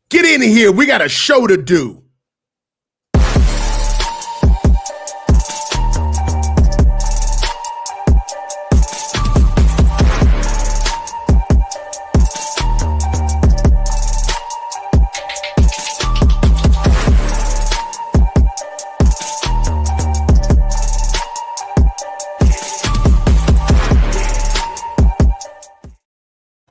Get in here. We got a show to do.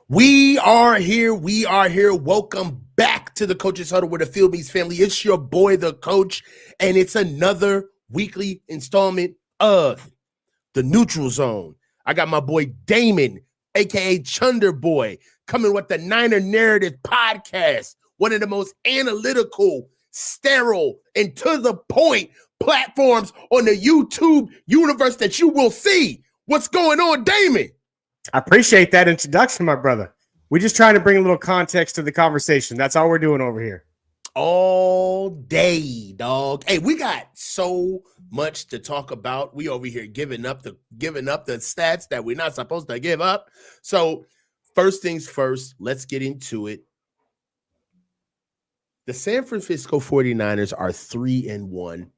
We are here. We are here. Welcome back to the Coach's Huddle with the Field Beats family. It's your boy, the Coach, and it's another weekly installment of the Neutral Zone. I got my boy Damon, aka Chunder Boy, coming with the Niner Narrative podcast, one of the most analytical, sterile, and to the point platforms on the YouTube universe that you will see. What's going on, Damon? I appreciate that introduction, my brother. We're just trying to bring a little context to the conversation. That's all we're doing over here. All day, dog. Hey, we got so much to talk about. We over here giving up the stats that we're not supposed to give up. So, first things first, let's get into it. The San Francisco 49ers are 3-1.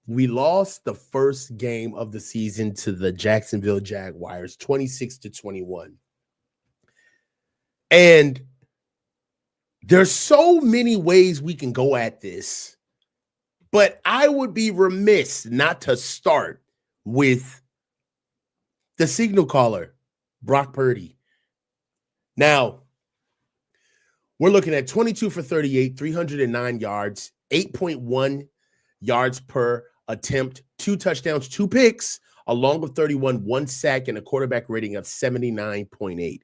We lost the first game of the season to the Jacksonville Jaguars, 26-21. And there's so many ways we can go at this, but I would be remiss not to start with the signal caller, Brock Purdy. Now, we're looking at 22 for 38, 309 yards, 8.1 yards per attempt, 2 touchdowns, 2 picks, along with 31, 1 sack, and a quarterback rating of 79.8.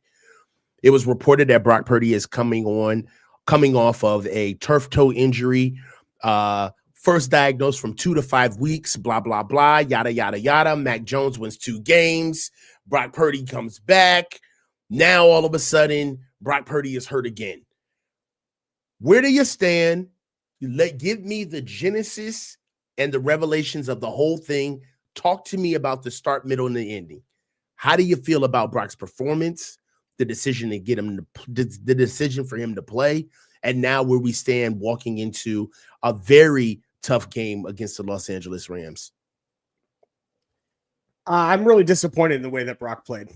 It was reported that Brock Purdy is coming off of a turf toe injury, first diagnosed from 2 to 5 weeks, blah, blah, blah, yada, yada, yada. Mac Jones wins 2 games. Brock Purdy comes back. Now, all of a sudden, Brock Purdy is hurt again. Where do you stand? Give me the genesis and the revelations of the whole thing. Talk to me about the start, middle, and the ending. How do you feel about Brock's performance, the decision to get him, the decision for him to play, and now where we stand walking into a very tough game against the Los Angeles Rams? I'm really disappointed in the way that Brock played.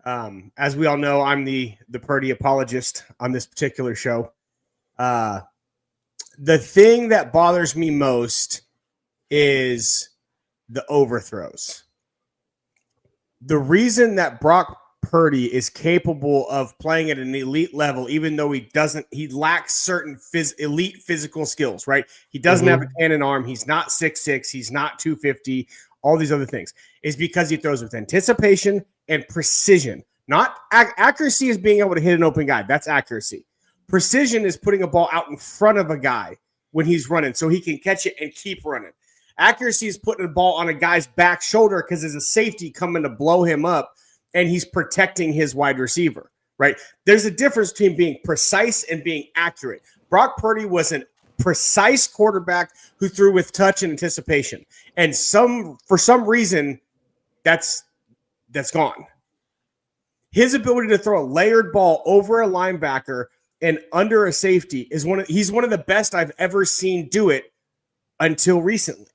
As we all know, I'm the Purdy apologist on this particular show. The thing that bothers me most is the overthrows. The reason that Brock Purdy is capable of playing at an elite level, even though he lacks certain elite physical skills, right? He doesn't have a cannon arm. He's not 6'6". He's not 250. All these other things is because he throws with anticipation and precision. Not accuracy is being able to hit an open guy. That's accuracy. Precision is putting a ball out in front of a guy when he's running so he can catch it and keep running. Accuracy is putting a ball on a guy's back shoulder because there's a safety coming to blow him up and he's protecting his wide receiver, right? There's a difference between being precise and being accurate. Brock Purdy was a precise quarterback who threw with touch and anticipation. And for some reason, that's gone. His ability to throw a layered ball over a linebacker and under a safety he's one of the best I've ever seen do it until recently.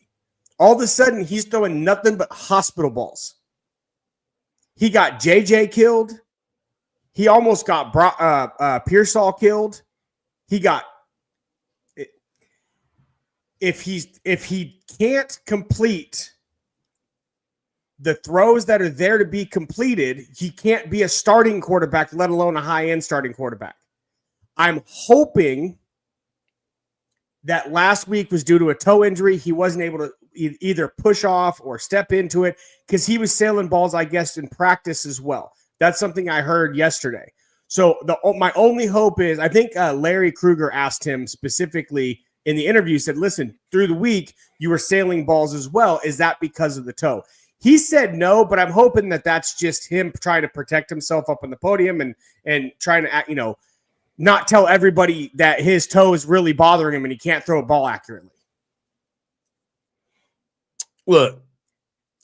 All of a sudden, he's throwing nothing but hospital balls. He got JJ killed. He almost got Pearsall killed. He got if he can't complete the throws that are there to be completed, he can't be a starting quarterback, let alone a high-end starting quarterback. I'm hoping that last week was due to a toe injury. He wasn't able to either push off or step into it because he was sailing balls, I guess, in practice as well. That's something I heard yesterday. So my only hope is, I think Larry Krueger asked him specifically in the interview, said, listen, through the week, you were sailing balls as well. Is that because of the toe? He said no, but I'm hoping that that's just him trying to protect himself up on the podium and trying to, not tell everybody that his toe is really bothering him and he can't throw a ball accurately. Look,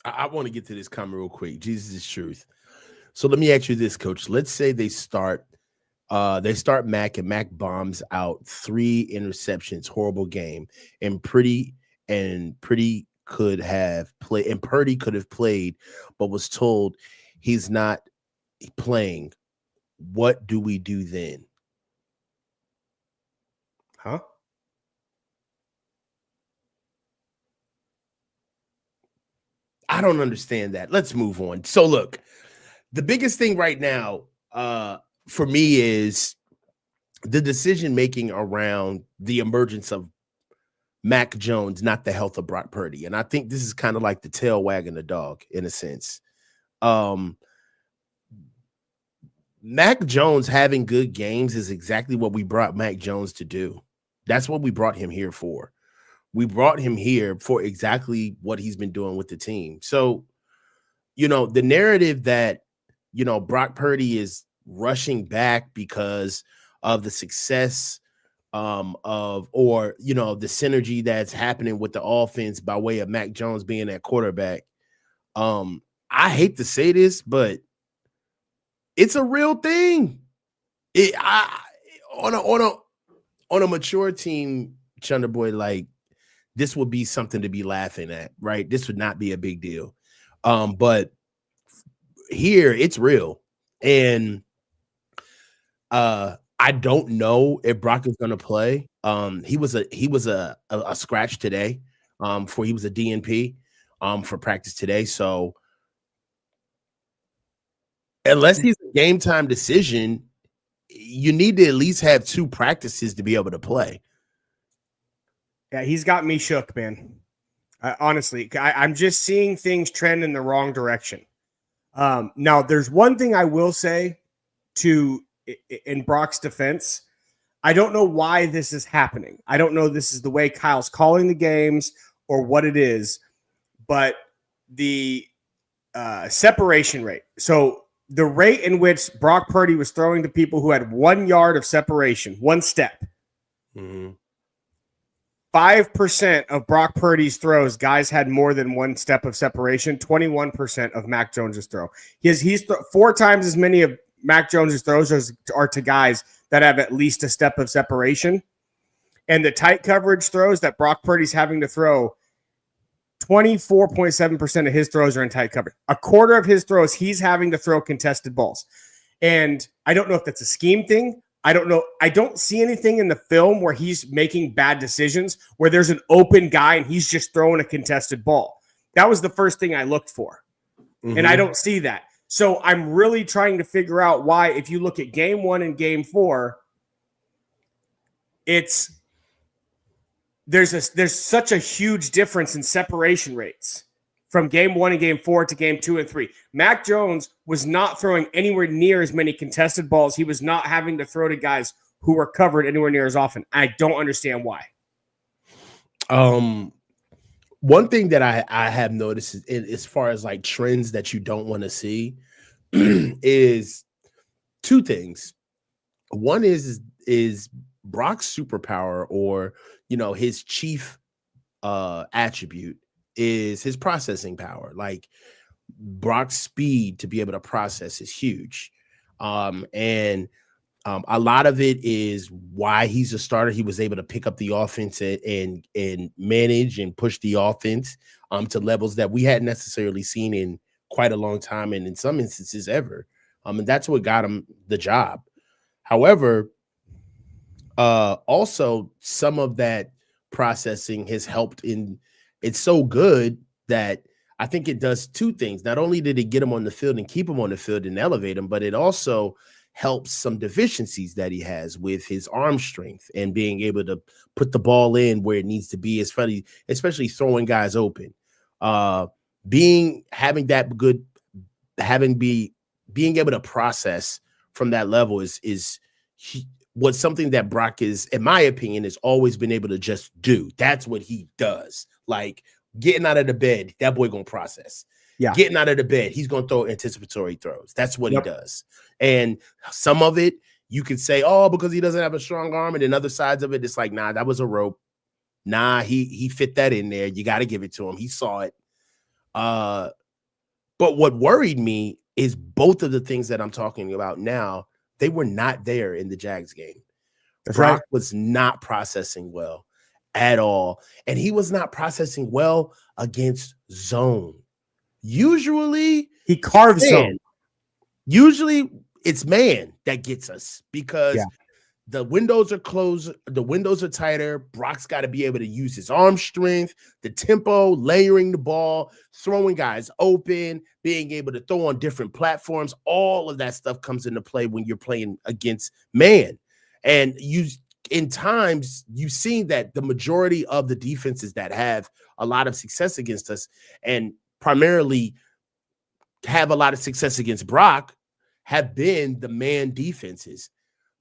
I want to get to this comment real quick. Jesus is truth. So let me ask you this, Coach. Let's say they start They start Mac, and Mac bombs out 3 interceptions, horrible game. And Purdy could have played, and Purdy could have played, but was told he's not playing. What do we do then? Huh? I don't understand that. Let's move on. So look, the biggest thing right now for me is the decision making around the emergence of Mac Jones, not the health of Brock Purdy. And I think this is kind of like the tail wagging the dog in a sense. Mac Jones having good games is exactly what we brought Mac Jones to do. That's what we brought him here for. We brought him here for exactly what he's been doing with the team. So, the narrative that, Brock Purdy is rushing back because of the success the synergy that's happening with the offense by way of Mac Jones being that quarterback. I hate to say this, but it's a real thing. On a mature team, Chunder Boy, like, this would be something to be laughing at, right? This would not be a big deal. But here it's real. And I don't know if Brock is going to play. He was a scratch today. He was a DNP for practice today. So unless he's a game time decision, you need to at least have 2 practices to be able to play. Yeah, he's got me shook, man. Honestly, I'm just seeing things trend in the wrong direction. Now, there's one thing I will say in Brock's defense. I don't know why this is happening. I don't know if this is the way Kyle's calling the games or what it is, but the separation rate. So the rate in which Brock Purdy was throwing to people who had 1 yard of separation, 1 step. 5% of Brock Purdy's throws, guys had more than 1 step of separation. 21% of Mac Jones's throw. He's 4 times as many of Mac Jones's throws are to guys that have at least a step of separation. And the tight coverage throws that Brock Purdy's having to throw, 24.7% of his throws are in tight coverage. A quarter of his throws, he's having to throw contested balls. And I don't know if that's a scheme thing. I don't know. I don't see anything in the film where he's making bad decisions, where there's an open guy and he's just throwing a contested ball. That was the first thing I looked for. And I don't see that. So I'm really trying to figure out why, if you look at game 1 and game 4, there's such a huge difference in separation rates from game 1 and game 4 to game 2 and 3. Mac Jones was not throwing anywhere near as many contested balls. He was not having to throw to guys who were covered anywhere near as often. I don't understand why. One thing that I have noticed is, as far as like trends that you don't want to see, is 2 things. One is Brock's superpower, or his chief attribute is his processing power. Like, Brock's speed to be able to process is huge. A lot of it is why he's a starter. He was able to pick up the offense and manage and push the offense to levels that we hadn't necessarily seen in quite a long time, and in some instances ever. And that's what got him the job. However, also some of that processing has helped in. It's so good that I think it does 2 things. Not only did it get him on the field and keep him on the field and elevate him, but it also helps some deficiencies that he has with his arm strength and being able to put the ball in where it needs to be, especially throwing guys open. Being able to process from that level is something that Brock is, in my opinion, has always been able to just do. That's what he does. Like, getting out of the bed, that boy gonna process. Yeah. Getting out of the bed, he's gonna throw anticipatory throws. That's what he does. And some of it you could say, oh, because he doesn't have a strong arm, and then other sides of it, it's like, nah, that was a rope. Nah, he fit that in there. You got to give it to him. He saw it. But what worried me is both of the things that I'm talking about now they were not there in the Jags game. That's Brock right. was not processing well at all. And he was not processing well against zone. Usually He carves zone. Usually it's man that gets us because Yeah. the windows are closed, the windows are tighter. Brock's got to be able to use his arm strength, the tempo, layering the ball, throwing guys open, being able to throw on different platforms. All of that stuff comes into play when you're playing against man. And in times, you've seen that the majority of the defenses that have a lot of success against us and primarily have a lot of success against Brock have been the man defenses.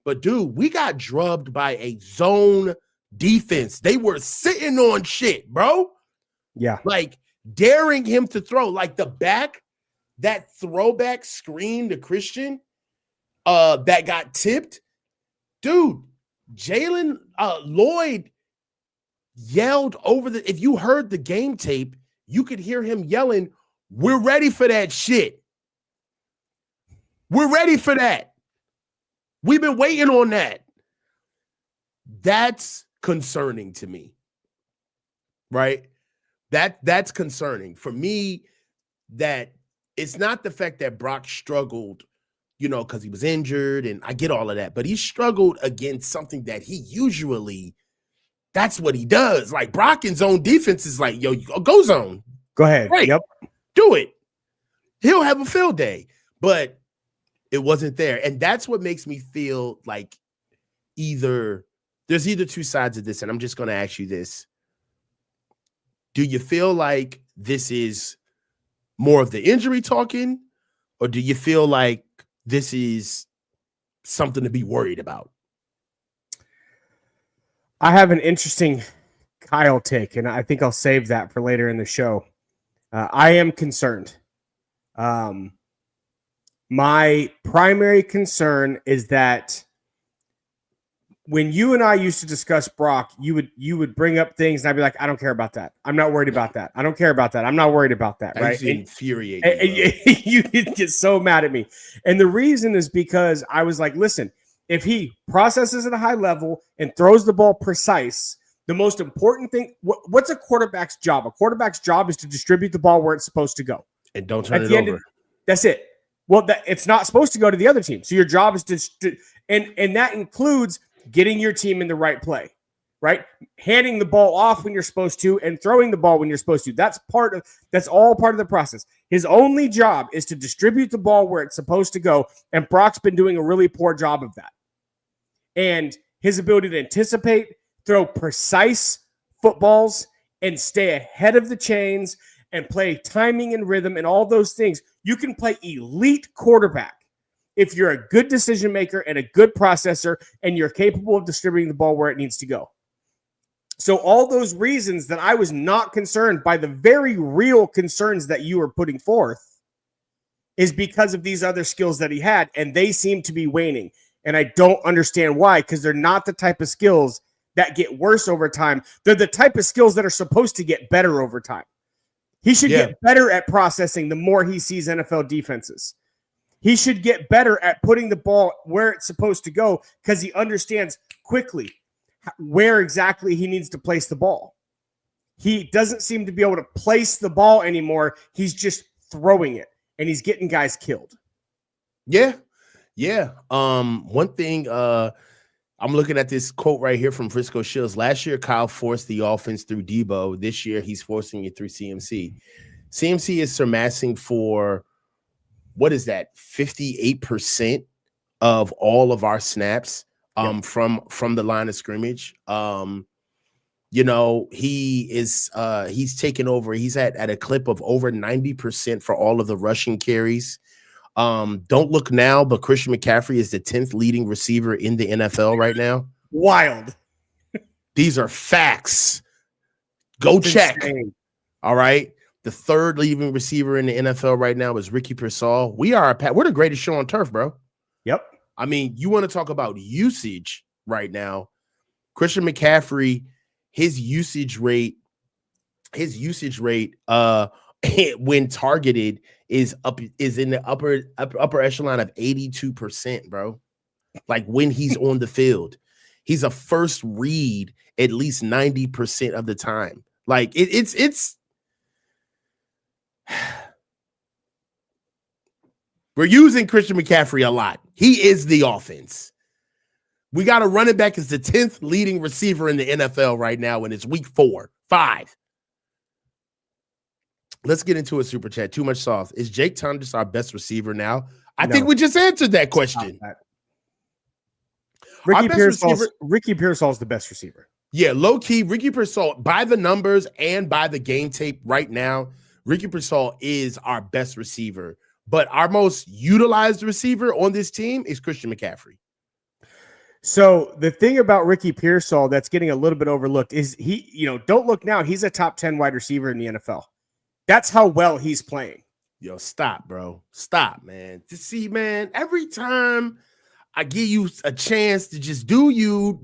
But, dude, we got drubbed by a zone defense. They were sitting on shit, bro. Yeah. Like, daring him to throw. Like, that throwback screen to Christian that got tipped. Dude, Jalen Lloyd yelled over if you heard the game tape, you could hear him yelling, "We're ready for that shit. We're ready for that. We've been waiting on that." That's concerning to me, right? That's concerning for me. That it's not the fact that Brock struggled, because he was injured, and I get all of that, but he struggled against something that he usually, that's what he does. Like Brock in zone defense is like, yo, go zone. Go ahead. Right. Yep. Do it. He'll have a field day, but it wasn't there. And that's what makes me feel like there's either two sides of this. And I'm just going to ask you this. Do you feel like this is more of the injury talking, or do you feel like this is something to be worried about? I have an interesting Kyle take, and I think I'll save that for later in the show. I am concerned. My primary concern is that when you and I used to discuss Brock, you would bring up things, and I'd be like, I don't care about that. I'm not worried about that. I don't care about that. I'm not worried about that. Right? Infuriate and you get so mad at me. And the reason is because I was like, listen, if he processes at a high level and throws the ball precise, the most important thing, what's a quarterback's job? A quarterback's job is to distribute the ball where it's supposed to go. And don't turn it over. That's it. Well, it's not supposed to go to the other team. So your job is to and that includes getting your team in the right play, right? Handing the ball off when you're supposed to and throwing the ball when you're supposed to. That's all part of the process. His only job is to distribute the ball where it's supposed to go, and Brock's been doing a really poor job of that. And his ability to anticipate, throw precise footballs, and stay ahead of the chains and play timing and rhythm and all those things. You can play elite quarterback if you're a good decision maker and a good processor and you're capable of distributing the ball where it needs to go. So all those reasons that I was not concerned by the very real concerns that you were putting forth is because of these other skills that he had, and they seem to be waning. And I don't understand why, because they're not the type of skills that get worse over time. They're the type of skills that are supposed to get better over time. He should get better at processing the more he sees NFL defenses. He should get better at putting the ball where it's supposed to go because he understands quickly where exactly he needs to place the ball. He doesn't seem to be able to place the ball anymore. He's just throwing it, and he's getting guys killed. Yeah. One thing, I'm looking at this quote right here from Frisco Shields. Last year, Kyle forced the offense through Debo. This year, he's forcing it through CMC. CMC is surmassing for, what is that, 58% of all of our snaps from the line of scrimmage. He's taken over. He's at a clip of over 90% for all of the rushing carries. Don't look now, but Christian McCaffrey is the 10th leading receiver in the NFL right now. Wild. These are facts. Go check. Insane. All right. The third leading receiver in the NFL right now is Ricky Pearsall. We're the greatest show on turf, bro. Yep. I mean, you want to talk about usage right now. Christian McCaffrey, his usage rate, when targeted is in the upper echelon of 82%, bro. Like when he's on the field, he's a first read at least 90% of the time. Like it's we're using Christian McCaffrey a lot. He is the offense. We got a running back as the 10th leading receiver in the NFL right now, and it's week 5. Let's get into a super chat. Too much sauce. Is Jake Tuntis our best receiver now? I think we just answered that question. Ricky Pearsall is the best receiver. Yeah, low key, Ricky Pearsall, by the numbers and by the game tape right now, Ricky Pearsall is our best receiver. But our most utilized receiver on this team is Christian McCaffrey. So the thing about Ricky Pearsall that's getting a little bit overlooked is don't look now. He's a top 10 wide receiver in the NFL. That's how well he's playing. Yo, stop, bro. Stop, man. See, man, every time I give you a chance to just do you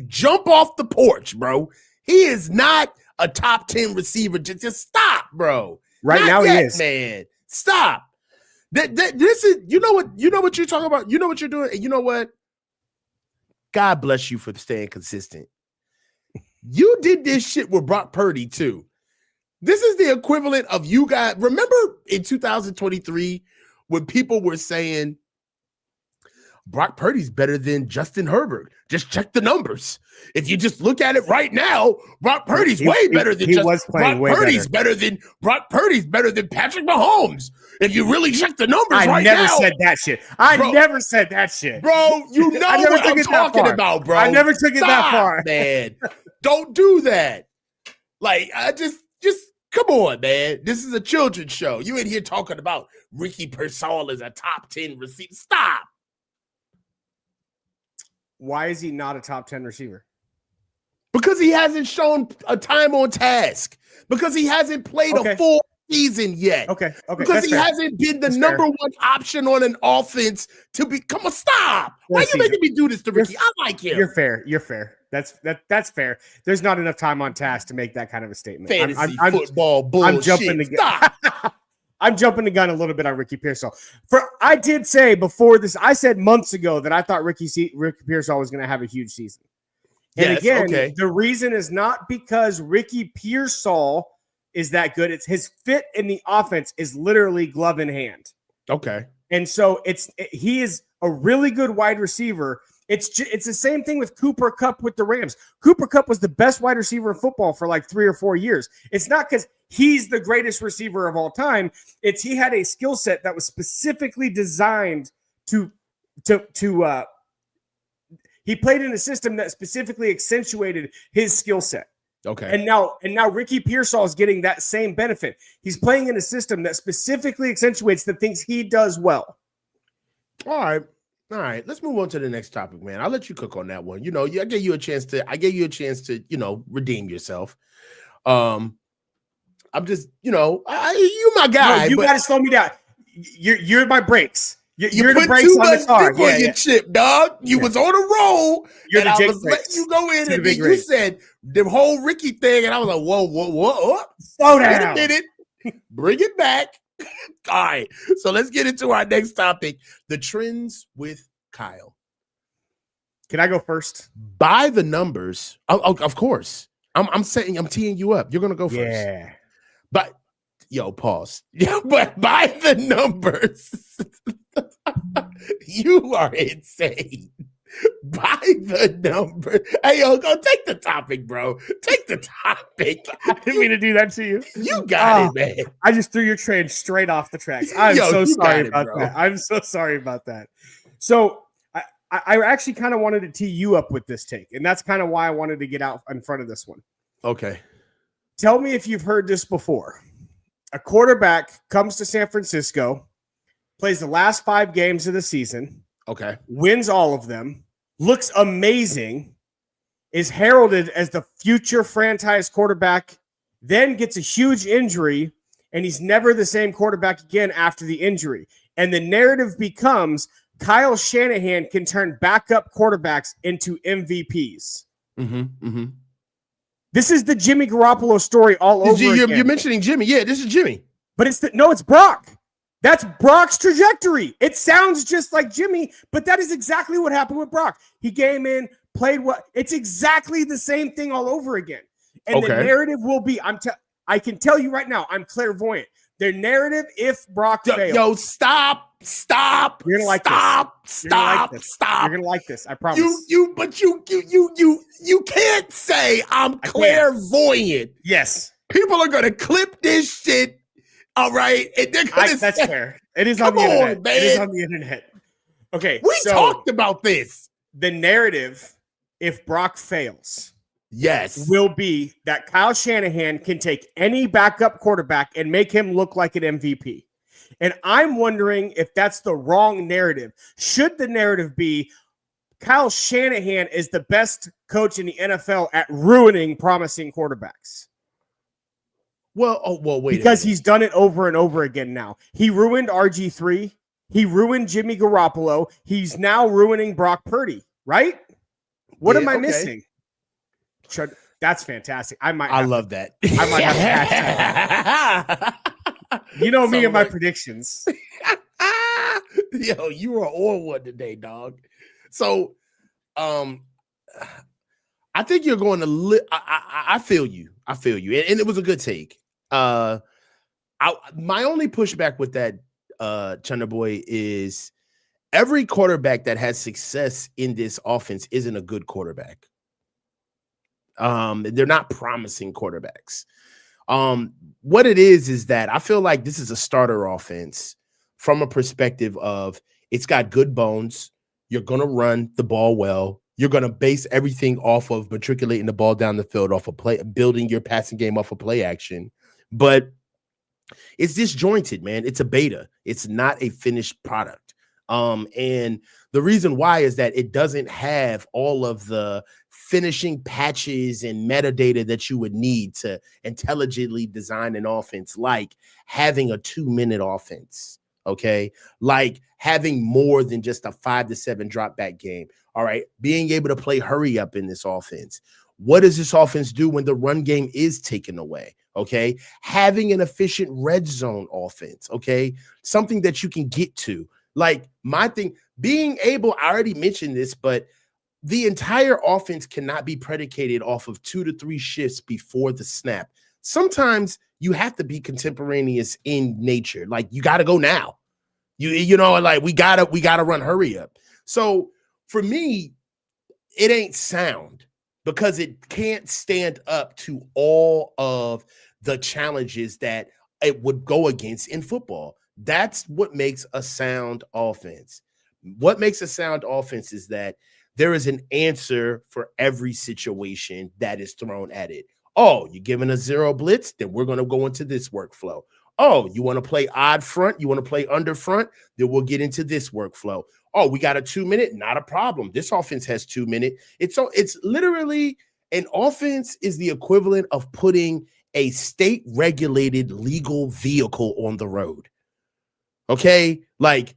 jump off the porch, bro. He is not a top 10 receiver. Just stop, bro. Right not now yet, he is. Man. Stop. This is you know what you're talking about. You know what you're doing. And you know what? God bless you for staying consistent. You did this shit with Brock Purdy too. This is the equivalent of you guys. Remember in 2023 when people were saying Brock Purdy's better than Justin Herbert. Just check the numbers. If you just look at it right now, Brock Purdy's way better than Brock Purdy's better than Patrick Mahomes. If you really check the numbers I never said that shit. I never said that shit. Bro, you know what I'm talking about, bro. I never took it that far. Man. Don't do that. Like, I just come on, man. This is a children's show. You in here talking about Ricky Pearsall as a top 10 receiver. Stop. Why is he not a top 10 receiver? Because he hasn't shown a time on task. Because he hasn't played a full season yet. Okay. Because he hasn't been the number one option on an offense to become a stop. Why are you making me do this to Ricky? I like him. You're fair. That's fair. There's not enough time on task to make that kind of a statement. Fantasy football bullshit. I'm jumping the gun. I'm jumping the gun a little bit on Ricky Pearsall. I did say before this, I said months ago that I thought Ricky Pearsall was going to have a huge season. And the reason is not because Ricky Pearsall is that good. It's his fit in the offense is literally glove in hand. Okay. And so he is a really good wide receiver. It's the same thing with Cooper Kupp with the Rams. Cooper Kupp was the best wide receiver in football for like 3 or 4 years. It's not because he's the greatest receiver of all time. It's he had a skill set that was specifically designed to he played in a system that specifically accentuated his skill set. Okay. And now Ricky Pearsall is getting that same benefit. He's playing in a system that specifically accentuates the things he does well. All right. Let's move on to the next topic, man. I'll let you cook on that one. I gave you a chance to, redeem yourself. I'm just, you my guy. No, you got to slow me down. You're my brakes. You're put the brakes too on much the car. dick on your chip, dog. You was on a roll. You're and the I was letting you go in, and then you said the whole Ricky thing, and I was like, whoa. Slow down. Wait a minute. Bring it back. All right. So let's get into our next topic, the trends with Kyle. Can I go first? By the numbers, of course. I'm teeing you up. You're gonna go first. Yeah. But pause. Yeah, but by the numbers, you are insane. By the number. Hey, go take the topic, bro. Take the topic. I didn't mean to do that to you. You got it, man. I just threw your train straight off the tracks. I'm so sorry about that. I'm so sorry about that. So I actually kind of wanted to tee you up with this take, and that's kind of why I wanted to get out in front of this one. Okay. Tell me if you've heard this before. A quarterback comes to San Francisco, plays the last 5 games of the season. Okay. Wins all of them, looks amazing, is heralded as the future franchise quarterback, then gets a huge injury, and he's never the same quarterback again after the injury. And the narrative becomes Kyle Shanahan can turn backup quarterbacks into MVPs. Mm-hmm. This is the Jimmy Garoppolo story all over again. You're mentioning Jimmy. Yeah, this is Jimmy. But it's Brock. That's Brock's trajectory. It sounds just like Jimmy, but that is exactly what happened with Brock. He came in, played what? It's exactly the same thing all over again. And the narrative will be, I can tell you right now, I'm clairvoyant. The narrative, if Brock fails. Yo, stop. You're gonna like this. Stop. You're gonna like this. I promise. You can't say I'm clairvoyant. Yes. People are gonna clip this shit. All right. And they're gonna that's fair. It is on the internet. Man. It is on the internet. Okay. We talked about this. The narrative, if Brock fails, yes, will be that Kyle Shanahan can take any backup quarterback and make him look like an MVP. And I'm wondering if that's the wrong narrative. Should the narrative be Kyle Shanahan is the best coach in the NFL at ruining promising quarterbacks? Well, wait. Because he's done it over and over again now. He ruined RG3. He ruined Jimmy Garoppolo. He's now ruining Brock Purdy, right? What am I missing? That's fantastic. I love that. I might have to catch You know me and my predictions. Yo, you were on one today, dog. So, I think you're going to. I feel you. And it was a good take. My only pushback with that, Chunder Boy, is every quarterback that has success in this offense isn't a good quarterback. They're not promising quarterbacks. What it is that I feel like this is a starter offense from a perspective of it's got good bones. You're going to run the ball well. You're going to base everything off of matriculating the ball down the field, off of play, building your passing game off of play action. But it's disjointed, man. It's a beta. It's not a finished product. And the reason why is that it doesn't have all of the finishing patches and metadata that you would need to intelligently design an offense, like having a 2-minute offense, okay? Like having more than just a 5 to 7 drop back game, all right? Being able to play hurry up in this offense. What does this offense do when the run game is taken away? Okay. Having an efficient red zone offense. Okay. Something that you can get to. Like my thing, being able, I already mentioned this, but the entire offense cannot be predicated off of 2 to 3 shifts before the snap. Sometimes you have to be contemporaneous in nature. Like you got to go now. You know, like we gotta run hurry up. So for me, it ain't sound because it can't stand up to all of the challenges that it would go against in football. That's what makes a sound offense. What makes a sound offense is that there is an answer for every situation that is thrown at it. Oh, you're giving a 0 blitz? Then we're going to go into this workflow. Oh, you want to play odd front? You want to play under front? Then we'll get into this workflow. Oh, we got a 2-minute? Not a problem. This offense has 2-minute. It's literally an offense is the equivalent of putting a state-regulated legal vehicle on the road. Okay? Like,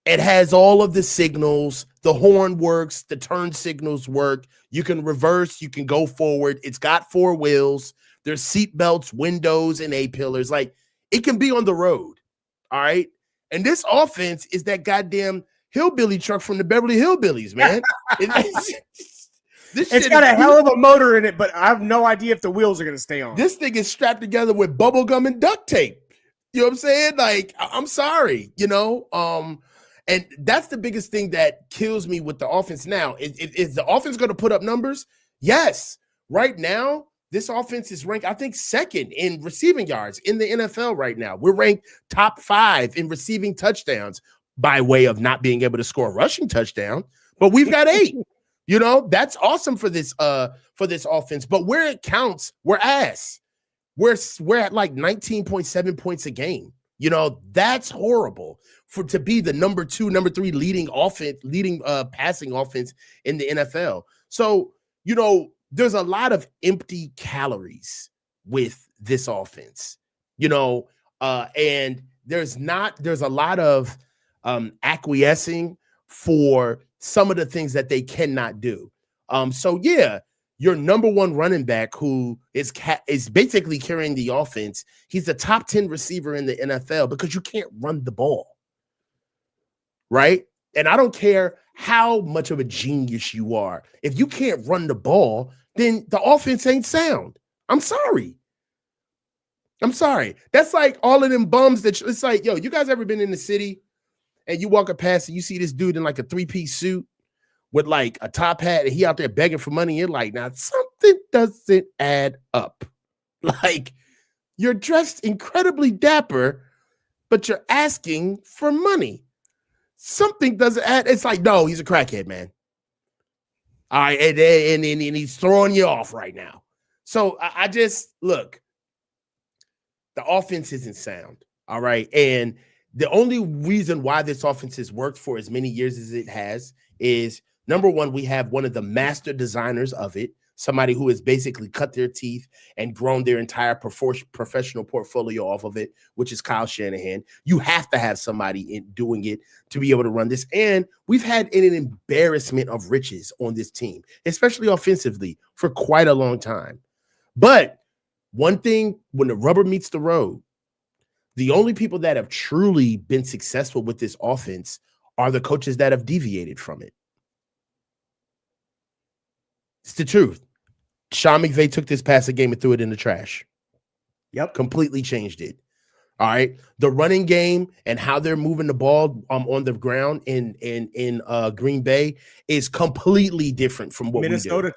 it has all of the signals. The horn works. The turn signals work. You can reverse. You can go forward. It's got 4 wheels. There's seat belts, windows, and A-pillars. Like, it can be on the road. All right? And this offense is that goddamn hillbilly truck from the Beverly Hillbillies, man. It's got a hell of a motor in it, but I have no idea if the wheels are going to stay on. This thing is strapped together with bubble gum and duct tape. You know what I'm saying? Like, I'm sorry, you know? And that's the biggest thing that kills me with the offense now. Is the offense going to put up numbers? Yes. Right now, this offense is ranked, I think, 2nd in receiving yards in the NFL right now. We're ranked top 5 in receiving touchdowns by way of not being able to score a rushing touchdown, but we've got 8. You know, that's awesome for this offense. But where it counts, we're ass. We're at like 19.7 points a game. You know, that's horrible to be the number 2, number 3 leading passing offense in the NFL. So, you know, there's a lot of empty calories with this offense, you know, and there's a lot of acquiescing for some of the things that they cannot do. So yeah, your number one running back who is basically carrying the offense. He's the top 10 receiver in the NFL because you can't run the ball, right? And I don't care how much of a genius you are. If you can't run the ball, then the offense ain't sound. I'm sorry. That's like all of them bums that it's like, yo, you guys ever been in the city and you walk past and you see this dude in like a 3-piece suit with like a top hat and he out there begging for money? You're like, now something doesn't add up. Like, you're dressed incredibly dapper, but you're asking for money. Something doesn't add. It's like, no, he's a crackhead, man. All right, and he's throwing you off right now. So I just, look, the offense isn't sound, all right? And the only reason why this offense has worked for as many years as it has is, number one, we have one of the master designers of it, somebody who has basically cut their teeth and grown their entire professional portfolio off of it, which is Kyle Shanahan. You have to have somebody doing it to be able to run this. And we've had an embarrassment of riches on this team, especially offensively, for quite a long time. But one thing, when the rubber meets the road, the only people that have truly been successful with this offense are the coaches that have deviated from it. It's the truth. Sean McVay took this passing game and threw it in the trash. Yep. Completely changed it. All right. The running game and how they're moving the ball on the ground in Green Bay is completely different from what Minnesota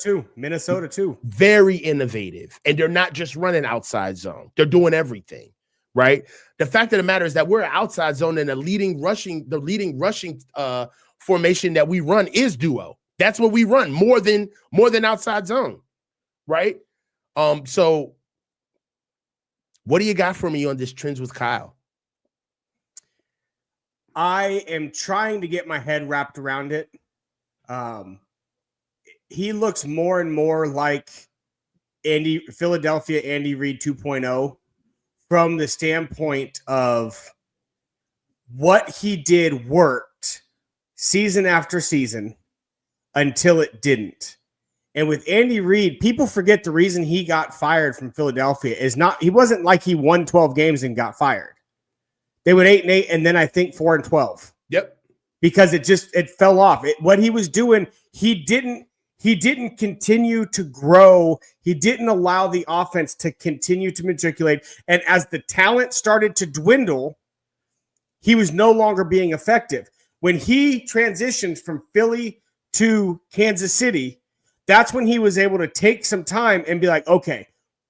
too. Very innovative. And they're not just running outside zone. They're doing everything. Right. The fact of the matter is that we're outside zone, and the leading rushing formation that we run is duo. That's what we run more than outside zone. Right. So what do you got for me on this trends with Kyle? I am trying to get my head wrapped around it. He looks more and more like Philadelphia Andy Reid 2.0 from the standpoint of what he did worked season after season until it didn't. And with Andy Reid, people forget the reason he got fired from Philadelphia is he wasn't like he won 12 games and got fired. They went 8-8 and then I think 4-12. Yep. Because it fell off. What he was doing, he didn't continue to grow. He didn't allow the offense to continue to matriculate. And as the talent started to dwindle, he was no longer being effective. When he transitioned from Philly to Kansas City, that's when he was able to take some time and be like, okay,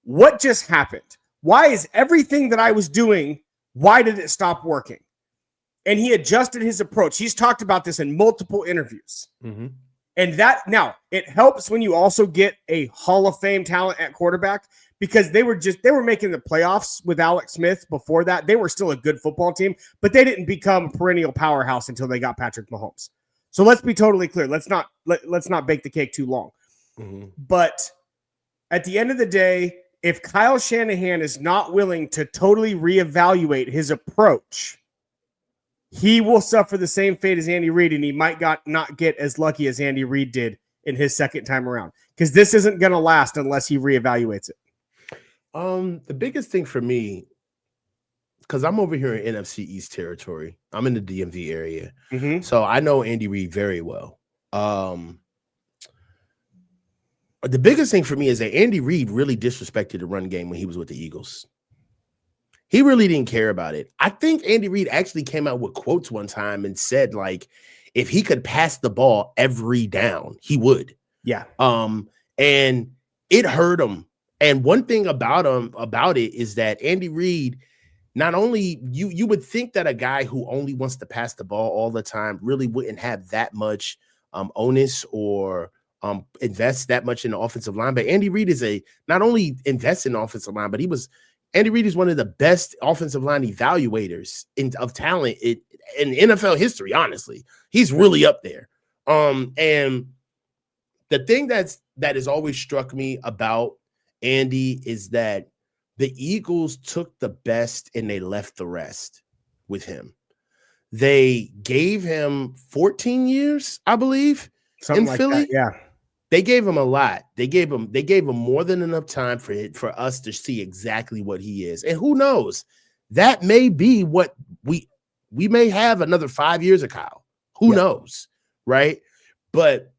what just happened? Why is everything that I was doing, why did it stop working? And he adjusted his approach. He's talked about this in multiple interviews. Mm-hmm. And now it helps when you also get a Hall of Fame talent at quarterback, because they were making the playoffs with Alex Smith before that. They were still a good football team, but they didn't become a perennial powerhouse until they got Patrick Mahomes. So let's be totally clear. Let's not bake the cake too long. Mm-hmm. But at the end of the day, if Kyle Shanahan is not willing to totally reevaluate his approach, he will suffer the same fate as Andy Reid, and he might not get as lucky as Andy Reid did in his second time around, because this isn't going to last unless he reevaluates it. The biggest thing for me, because I'm over here in NFC East territory, I'm in the DMV area, so I know Andy Reid very well. The biggest thing for me is that Andy Reid really disrespected the run game when he was with the Eagles. He really didn't care about it. I think Andy Reid actually came out with quotes one time and said, like, if he could pass the ball every down, he would. Yeah. And it hurt him. And one thing about it is that Andy Reid, not only you would think that a guy who only wants to pass the ball all the time really wouldn't have that much onus or invest that much in the offensive line. But Andy Reid is not only invests in the offensive line, but Andy Reid is one of the best offensive line evaluators of talent in NFL history. Honestly, he's really up there. And the thing that has always struck me about Andy is that the Eagles took the best and they left the rest with him. They gave him 14 years, I believe, something in like Philly. That, yeah. They gave him a lot. They gave him more than enough time for us to see exactly what he is. And who knows? That may be what we may have another 5 years of Kyle. Who knows? Right? But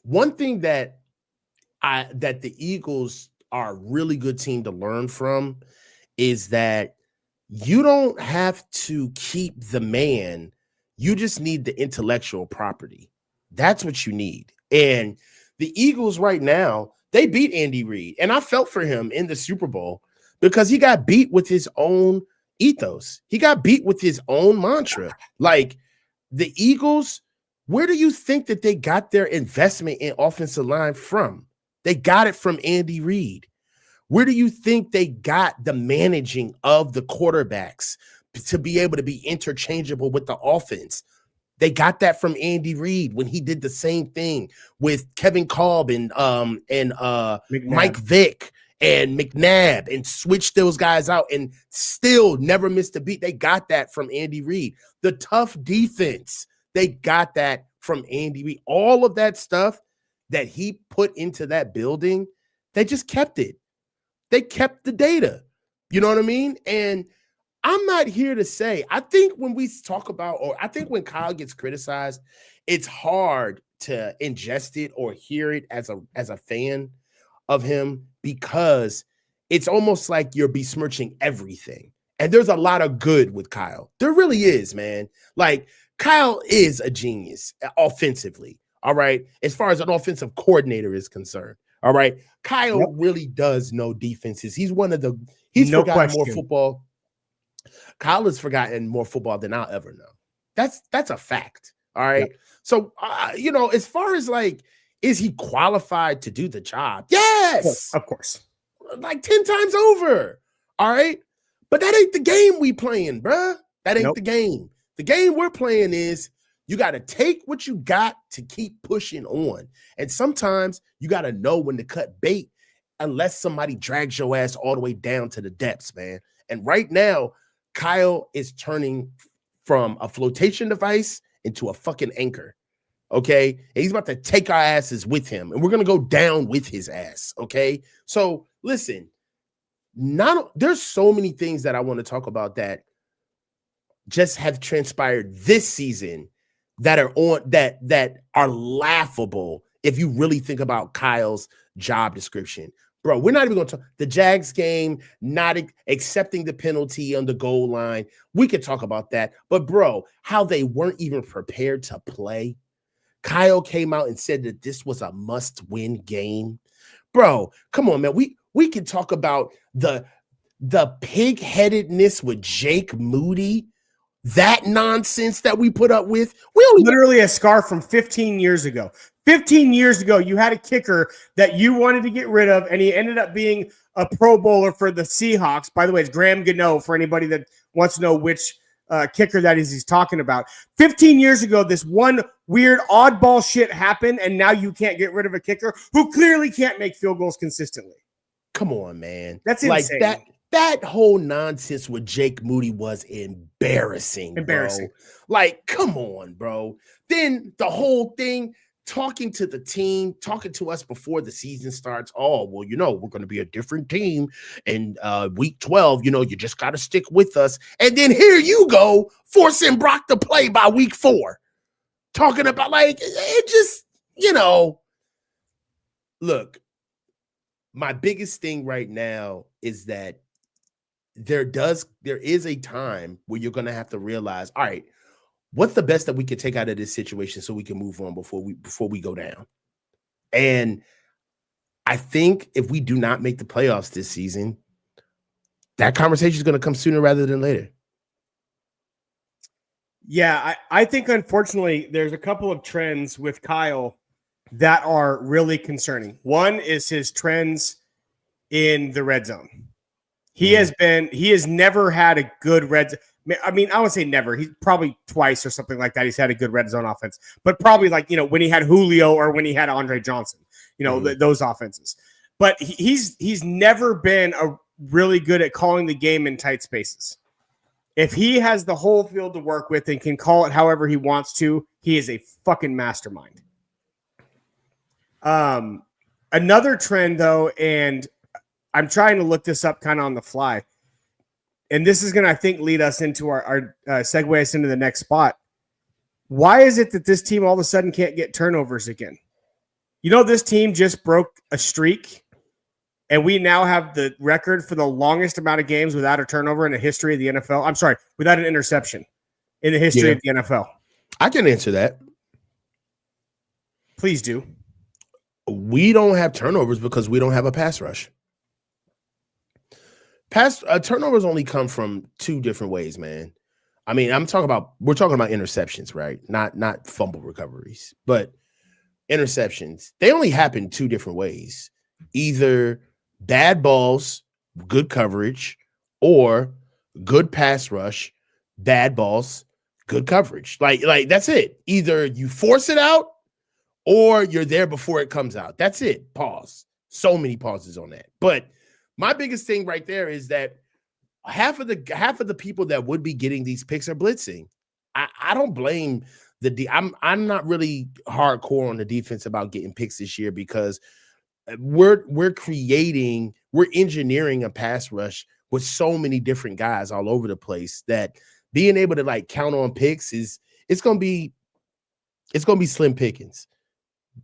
one thing that the Eagles are a really good team to learn from is that you don't have to keep the man. You just need the intellectual property. That's what you need. And the Eagles right now, they beat Andy Reid. And I felt for him in the Super Bowl because he got beat with his own ethos. He got beat with his own mantra. Like the Eagles, where do you think that they got their investment in offensive line from? They got it from Andy Reid. Where do you think they got the managing of the quarterbacks to be able to be interchangeable with the offense? They got that from Andy Reid when he did the same thing with Kevin Kolb and Mike Vick and McNabb and switched those guys out and still never missed a beat. They got that from Andy Reid. The tough defense, they got that from Andy Reid. All of that stuff that he put into that building, they just kept it. They kept the data. You know what I mean? And I'm not here to say, I think when we talk about, or I think when Kyle gets criticized, it's hard to ingest it or hear it as a fan of him because it's almost like you're besmirching everything. And there's a lot of good with Kyle. There really is, man. Like Kyle is a genius offensively. All right. As far as an offensive coordinator is concerned. All right. Kyle really does know defenses. He's forgotten more football. Kyle has forgotten more football than I'll ever know. That's a fact. All right. Yep. So, as far as like, is he qualified to do the job? Yes. Of course. Like 10 times over. All right. But that ain't the game we playing, bruh. That ain't the game. The game we're playing is you got to take what you got to keep pushing on. And sometimes you got to know when to cut bait unless somebody drags your ass all the way down to the depths, man. And right now, Kyle is turning from a flotation device into a fucking anchor. Okay. And he's about to take our asses with him. And we're going to go down with his ass. Okay. So listen, there's so many things that I want to talk about that just have transpired this season that are laughable if you really think about Kyle's job description. Bro, we're not even going to talk the Jags game, not accepting the penalty on the goal line. We could talk about that. But, bro, how they weren't even prepared to play. Kyle came out and said that this was a must-win game. Bro, come on, man. We can talk about the pig-headedness with Jake Moody, that nonsense that we put up with. Literally a scar from 15 years ago. 15 years ago, you had a kicker that you wanted to get rid of, and he ended up being a Pro Bowler for the Seahawks. By the way, it's Graham Gano for anybody that wants to know which kicker that is he's talking about. 15 years ago, this one weird oddball shit happened, and now you can't get rid of a kicker who clearly can't make field goals consistently. Come on, man. That's insane. Like that whole nonsense with Jake Moody was embarrassing. Bro. Like, come on, bro. Then the whole thing, talking to the team, talking to us before the season starts. Oh, well, we're going to be a different team. And week 12, you just got to stick with us. And then here you go, forcing Brock to play by week 4. Talking about, like, it just, look, my biggest thing right now is that there is a time where you're going to have to realize, all right, what's the best that we can take out of this situation so we can move on before we go down? And I think if we do not make the playoffs this season, that conversation is going to come sooner rather than later. Yeah, I think, unfortunately, there's a couple of trends with Kyle that are really concerning. One is his trends in the red zone. He has never had a good red zone. I mean, I would say never. He's probably twice or something like that. He's had a good red zone offense, but probably like, when he had Julio or when he had Andre Johnson, those offenses. But he's never been really good at calling the game in tight spaces. If he has the whole field to work with and can call it however he wants to, he is a fucking mastermind. Another trend, though, and I'm trying to look this up kind of on the fly, and this is going to, I think, lead us into our segue us into the next spot. Why is it that this team all of a sudden can't get turnovers again? You know, this team just broke a streak, and we now have the record for the longest amount of games without a turnover in the history of the NFL. I'm sorry, without an interception in the history of the NFL. I can answer that. Please do. We don't have turnovers because we don't have a pass rush. Turnovers only come from two different ways, man. I mean, we're talking about interceptions, right? Not fumble recoveries, but interceptions. They only happen two different ways. Either bad balls, good coverage, or good pass rush, bad balls, good coverage. Like that's it. Either you force it out or you're there before it comes out. That's it. Pause. So many pauses on that. But my biggest thing right there is that half of the people that would be getting these picks are blitzing. I don't blame I'm not really hardcore on the defense about getting picks this year because we're engineering a pass rush with so many different guys all over the place that being able to like count on picks it's gonna be slim pickings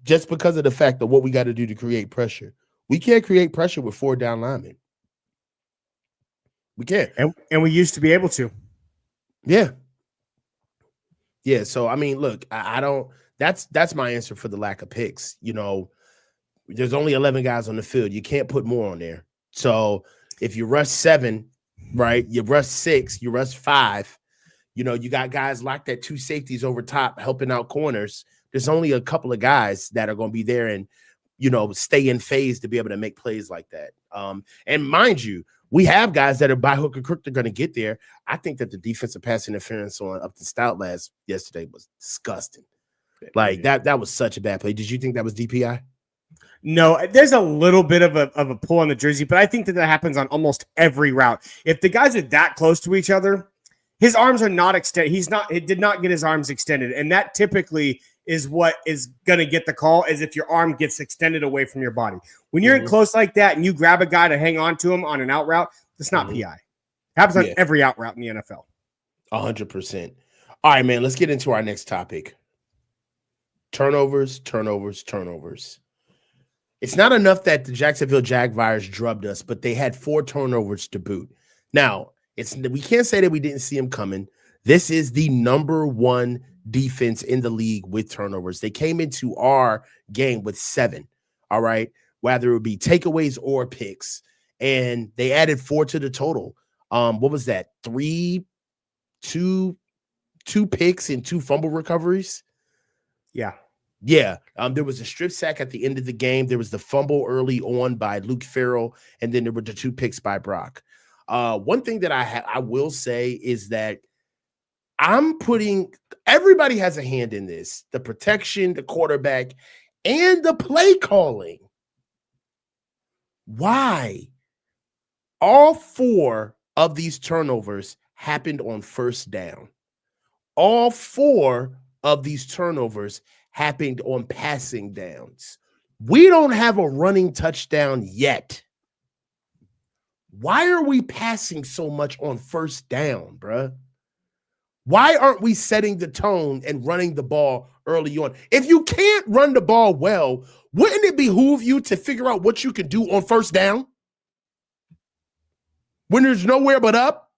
just because of the fact of what we got to do to create pressure. We can't create pressure with 4 down linemen. We can't. And we used to be able to. Yeah. Yeah. So, I mean, look, I don't – that's my answer for the lack of picks. You know, there's only 11 guys on the field. You can't put more on there. So, if you rush 7, right, you rush 6, you rush 5, you know, you got guys locked at 2 safeties over top helping out corners. There's only a couple of guys that are going to be there and, you know, stay in phase to be able to make plays like that. And mind you, we have guys that are by hook or crook. They're going to get there. I think that the defensive pass interference on up to Stout yesterday was disgusting. Like that was such a bad play. Did you think that was DPI? No, there's a little bit of a pull on the jersey, but I think that happens on almost every route. If the guys are that close to each other, his arms are not extended. He did not get his arms extended, and that typically is what is going to get the call, is if your arm gets extended away from your body. When you're in close like that and you grab a guy to hang on to him on an out route, that's not PI. Happens on every out route in the NFL. 100%. All right, man, let's get into our next topic. Turnovers. It's not enough that the Jacksonville Jaguars drubbed us, but they had 4 turnovers to boot. Now, we can't say that we didn't see them coming. This is the number 1 defense in the league with turnovers. They came into our game with 7, all right, whether it would be takeaways or picks, and they added 4 to the total. What was that? 2 picks and 2 fumble recoveries? Yeah. There was a strip sack at the end of the game. There was the fumble early on by Luke Farrell, and then there were the 2 picks by Brock. One thing that I will say is that everybody has a hand in this, the protection, the quarterback, and the play calling. Why? All 4 of these turnovers happened on first down. All 4 of these turnovers happened on passing downs. We don't have a running touchdown yet. Why are we passing so much on first down, bruh? Why aren't we setting the tone and running the ball early on? If you can't run the ball well, wouldn't it behoove you to figure out what you can do on first down? When there's nowhere but up,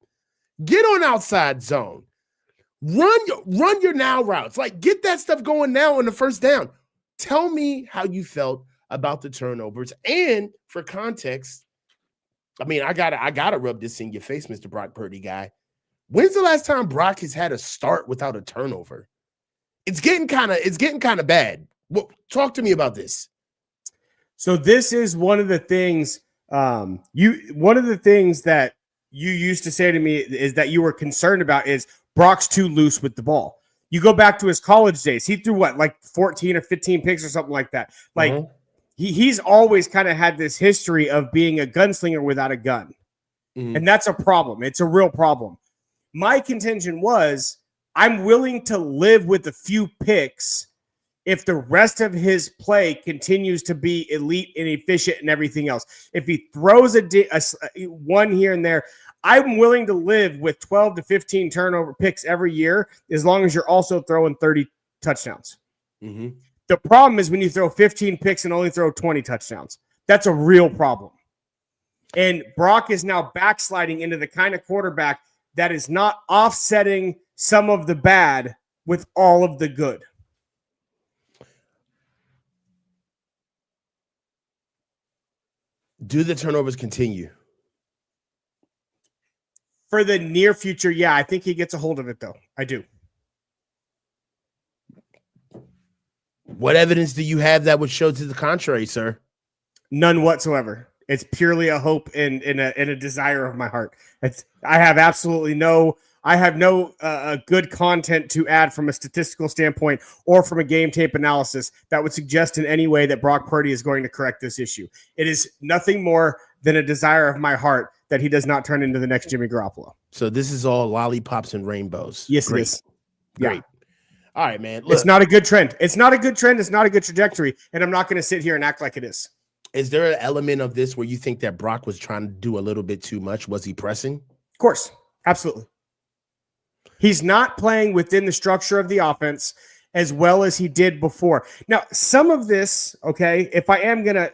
get on outside zone. Run your now routes. Like, get that stuff going now on the first down. Tell me how you felt about the turnovers. And for context, I mean, I gotta rub this in your face, Mr. Brock Purdy guy. When's the last time Brock has had a start without a turnover? It's getting kind of bad. Talk to me about this. So this is one of the things that you used to say to me is that you were concerned about is Brock's too loose with the ball. You go back to his college days. He threw like 14 or 15 picks or something like that. Like he's always kind of had this history of being a gunslinger without a gun. And that's a problem. It's a real problem. My contention was I'm willing to live with a few picks if the rest of his play continues to be elite and efficient and everything else. If he throws one here and there, I'm willing to live with 12 to 15 turnover picks every year as long as you're also throwing 30 touchdowns. Mm-hmm. The problem is when you throw 15 picks and only throw 20 touchdowns. That's a real problem. And Brock is now backsliding into the kind of quarterback that is not offsetting some of the bad with all of the good. Do the turnovers continue? For the near future, yeah, I think he gets a hold of it, though. I do. What evidence do you have that would show to the contrary, sir? None whatsoever. It's purely a hope and a desire of my heart. I have no good content to add from a statistical standpoint or from a game tape analysis that would suggest in any way that Brock Purdy is going to correct this issue. It is nothing more than a desire of my heart that he does not turn into the next Jimmy Garoppolo. So this is all lollipops and rainbows. Yes, Great. it is. Great. Yeah. All right, man. Look, it's not a good trend. It's not a good trend. It's not a good trajectory. And I'm not going to sit here and act like it is. Is there an element of this where you think that Brock was trying to do a little bit too much? Was he pressing? Of course. Absolutely. He's not playing within the structure of the offense as well as he did before. Now, some of this, okay, if I am going to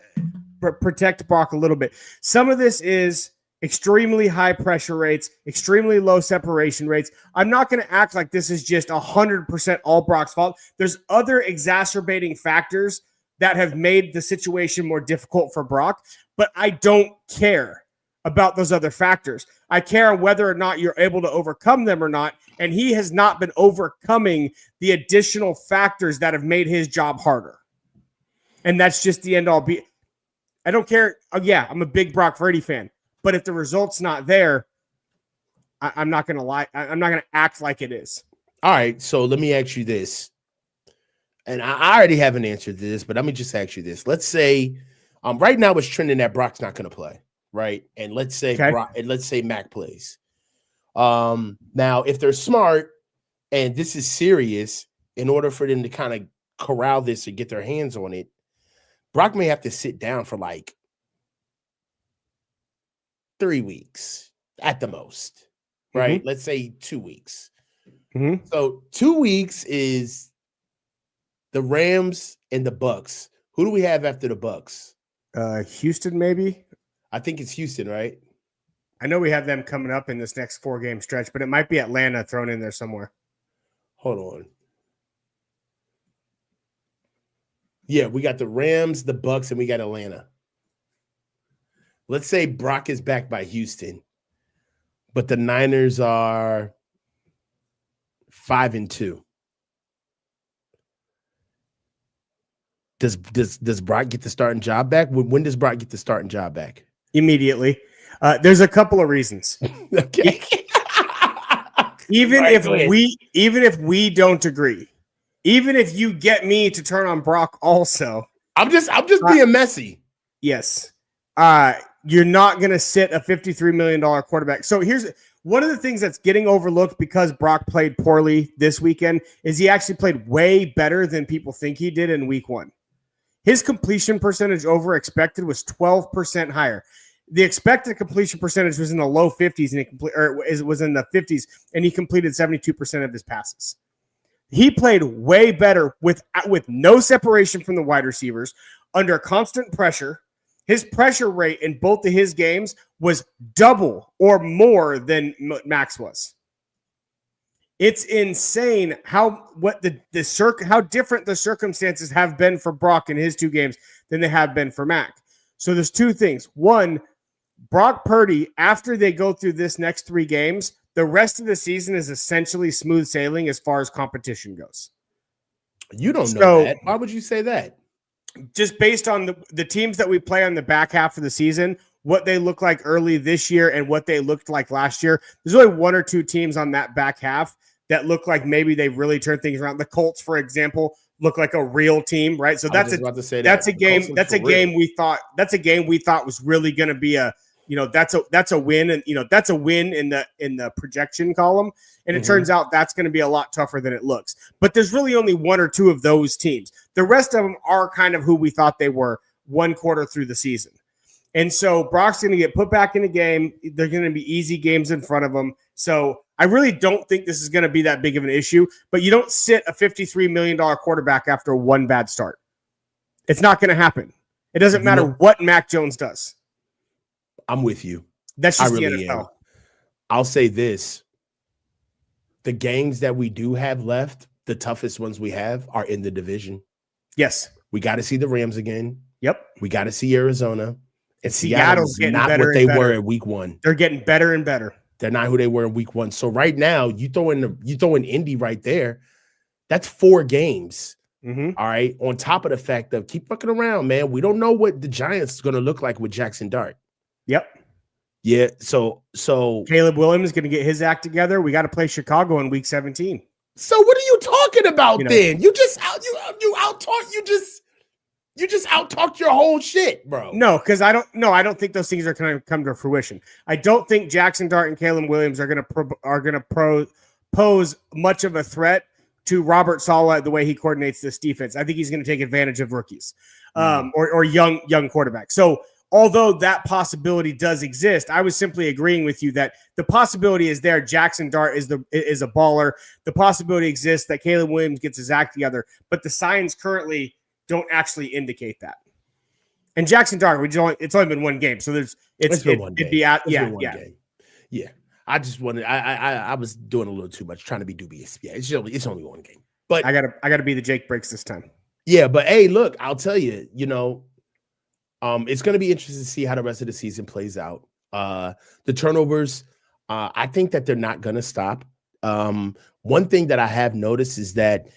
protect Brock a little bit, some of this is extremely high pressure rates, extremely low separation rates. I'm not going to act like this is just 100% all Brock's fault. There's other exacerbating factors that have made the situation more difficult for Brock, but I don't care about those other factors. I care whether or not you're able to overcome them or not, and he has not been overcoming the additional factors that have made his job harder. And that's just the end all. I don't care. Oh, yeah, I'm a big Brock Purdy fan, but if the result's not there, I'm not going to lie. I'm not going to act like it is. All right, so let me ask you this. And I already have an answer to this, but let me just ask you this. Let's say right now it's trending that Brock's not going to play, right? And let's say Mac plays. Now, if they're smart and this is serious, in order for them to kind of corral this or get their hands on it, Brock may have to sit down for like 3 weeks at the most, right? Mm-hmm. Let's say 2 weeks. Mm-hmm. So 2 weeks is the Rams and the Bucks. Who do we have after the Bucks? Houston, maybe. I think it's Houston, right? I know we have them coming up in this next 4-game stretch, but it might be Atlanta thrown in there somewhere. Hold on. Yeah, we got the Rams, the Bucks, and we got Atlanta. Let's say Brock is back by Houston, but the Niners are 5-2. Does Brock get the starting job back? When does Brock get the starting job back? Immediately. There's a couple of reasons. Okay. Even if we don't agree, even if you get me to turn on Brock also. I'm just being messy. Yes. You're not going to sit a $53 million quarterback. So here's one of the things that's getting overlooked because Brock played poorly this weekend is he actually played way better than people think he did in week 1. His completion percentage over expected was 12% higher. The expected completion percentage was in the low 50s and was in the 50s, and he completed 72% of his passes. He played way better with no separation from the wide receivers, under constant pressure. His pressure rate in both of his games was double or more than Max was. It's insane how different the circumstances have been for Brock in his 2 games than they have been for Mac. So there's 2 things. One, Brock Purdy, after they go through this next 3 games, the rest of the season is essentially smooth sailing as far as competition goes. You don't know that. Why would you say that? Just based on the teams that we play on the back half of the season, what they look like early this year and what they looked like last year. There's only 1 or 2 teams on that back half that look like maybe they really turned things around. The Colts, for example, look like a real team, right? So that's a game we thought was really going to be a that's a win, and that's a win in the projection column. And it turns out that's going to be a lot tougher than it looks. But there's really only one or two of those teams. The rest of them are kind of who we thought they were one quarter through the season. And so Brock's going to get put back in the game. They're going to be easy games in front of him. So I really don't think this is going to be that big of an issue. But you don't sit a $53 million quarterback after one bad start. It's not going to happen. It doesn't matter what Mac Jones does. I'm with you. That's just the NFL. I'll say this. The games that we do have left, the toughest ones we have, are in the division. Yes. We got to see the Rams again. Yep. We got to see Arizona. And Seattle's getting not better what they and better. were in week one. They're getting better and better. They're not who they were in week one. So right now, you throw in Indy right there. That's 4 games. All right. On top of the fact of keep fucking around, man. We don't know what the Giants is going to look like with Jackson Dart. Yep. Yeah. So Caleb Williams is going to get his act together. We got to play Chicago in week 17. So what are you talking about then? You just out talked your whole shit, bro. No, because I don't think those things are going to come to fruition. I don't think Jackson Dart and Caleb Williams are going to pose much of a threat to Robert Saleh the way he coordinates this defense. I think he's going to take advantage of rookies or young quarterbacks. So although that possibility does exist, I was simply agreeing with you that the possibility is there. Jackson Dart is a baller. The possibility exists that Caleb Williams gets his act together, but the signs currently don't actually indicate that. And Jackson Dart, it's only been one game, so it's been one game. Yeah. I just wanted. I was doing a little too much, trying to be dubious. Yeah, it's only one game, but I gotta be the Jake Breaks this time. Yeah, but hey, look, I'll tell you, it's going to be interesting to see how the rest of the season plays out. The turnovers, I think that they're not going to stop. One thing that I have noticed is that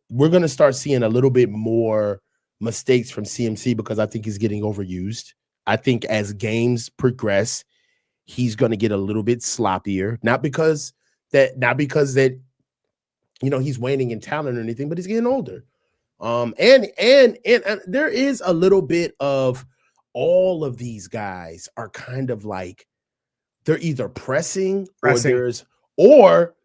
we're going to start seeing a little bit more mistakes from CMC because I think he's getting overused. I think as games progress, he's going to get a little bit sloppier. Not because that he's waning in talent or anything, but he's getting older. And there is a little bit of all of these guys are kind of like they're either pressing. or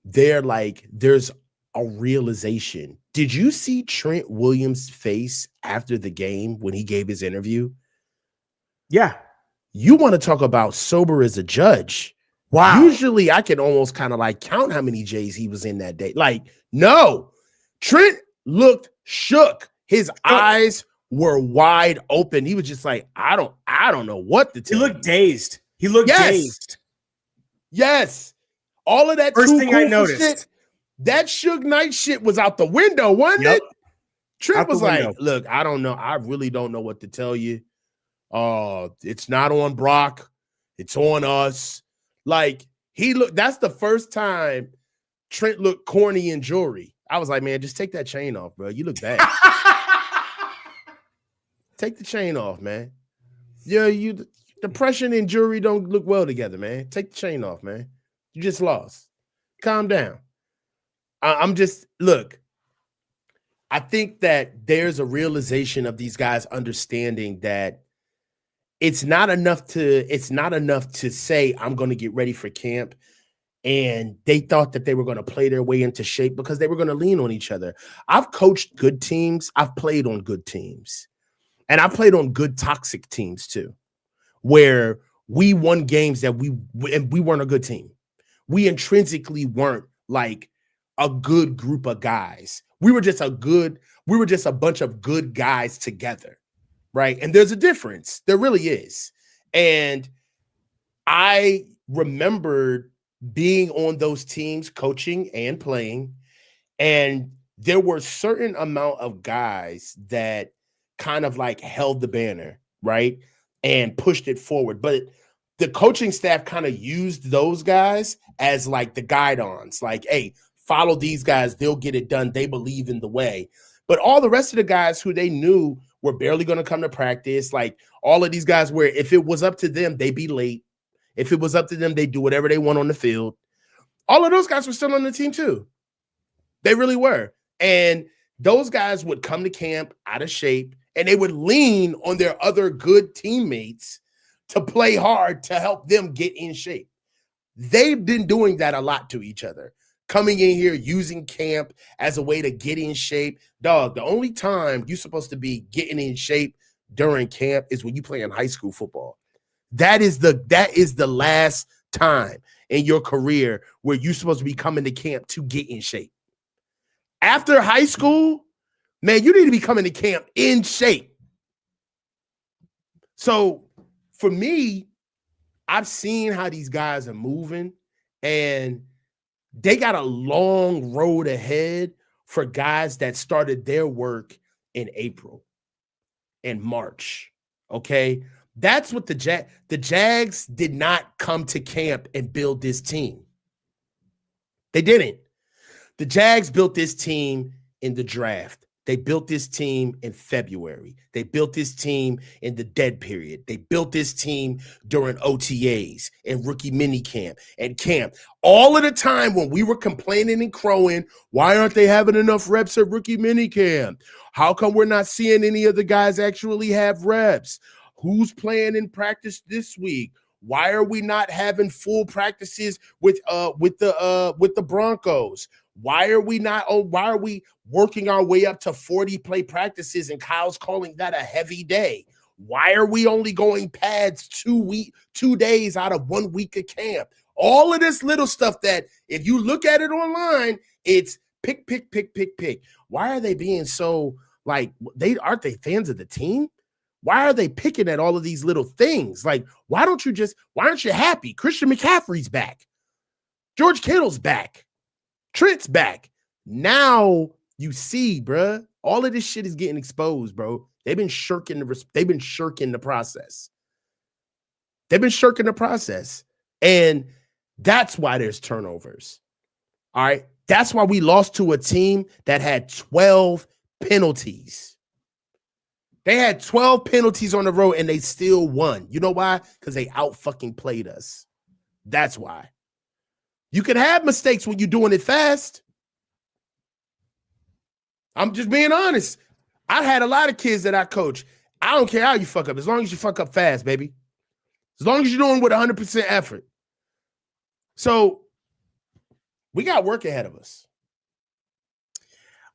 they're like there's a realization. Did you see Trent Williams' face after the game when he gave his interview? Yeah. You want to talk about sober as a judge. Wow. Usually I can almost kind of like count how many J's he was in that day. Like, no, Trent looked shook. His eyes were wide open. He was just like, I don't know what to tell you. He looked dazed. Dazed. Yes. All of that first thing I noticed. Shit, that Suge Knight shit was out the window, wasn't it? Trent was like, look, I don't know. I really don't know what to tell you. It's not on Brock. It's on us. Like, that's the first time Trent looked corny in jewelry. I was like, man, just take that chain off, bro. You look bad. Take the chain off, man. Yeah, depression and jewelry don't look well together, man. Take the chain off, man. You just lost. Calm down. Look, I think that there's a realization of these guys understanding that it's not enough to say I'm going to get ready for camp. And they thought that they were going to play their way into shape because they were going to lean on each other. I've coached good teams. I've played on good teams. And I played on good toxic teams too, where we won games that we weren't a good team. We intrinsically weren't like a good group of guys. We were just a bunch of good guys together, right? And there's a difference. There really is. And I remembered being on those teams, coaching and playing, and there were certain amount of guys that kind of like held the banner, right? And pushed it forward. But the coaching staff kind of used those guys as like the guide-ons, like, hey, follow these guys, they'll get it done. They believe in the way. But all the rest of the guys who they knew were barely going to come to practice, like all of these guys where if it was up to them, they'd be late. If it was up to them, they'd do whatever they want on the field. All of those guys were still on the team too. They really were. And those guys would come to camp out of shape and they would lean on their other good teammates to play hard to help them get in shape. They've been doing that a lot to each other. Coming in here, using camp as a way to get in shape. Dog, the only time you're supposed to be getting in shape during camp is when you play in high school football. That is the last time in your career where you're supposed to be coming to camp to get in shape. After high school, man, you need to be coming to camp in shape. So for me, I've seen how these guys are moving, and they got a long road ahead for guys that started their work in April and March. Okay. That's what the Jags did not come to camp and build this team. They didn't. The Jags built this team in the draft. They built this team in February. They built this team in the dead period. They built this team during OTAs and rookie minicamp and camp. All of the time when we were complaining and crowing, why aren't they having enough reps at rookie minicamp? How come we're not seeing any of the guys actually have reps? Who's playing in practice this week? Why are we not having full practices with the Broncos? Why are we working our way up to 40 play practices and Kyle's calling that a heavy day? Why are we only going pads 2 days out of 1 week of camp? All of this little stuff that if you look at it online, it's pick. Why are they being so like aren't they fans of the team? Why are they picking at all of these little things? Like, why aren't you happy? Christian McCaffrey's back. George Kittle's back. Trent's back. Now you see, bruh, all of this shit is getting exposed, bro. They've been shirking the process. And that's why there's turnovers. All right. That's why we lost to a team that had 12 penalties. They had 12 penalties on the road and they still won. You know why? Because they out-fucking played us. That's why. You can have mistakes when you're doing it fast. I'm just being honest. I had a lot of kids that I coach. I don't care how you fuck up, as long as you fuck up fast, baby. As long as you're doing with 100% effort. So we got work ahead of us.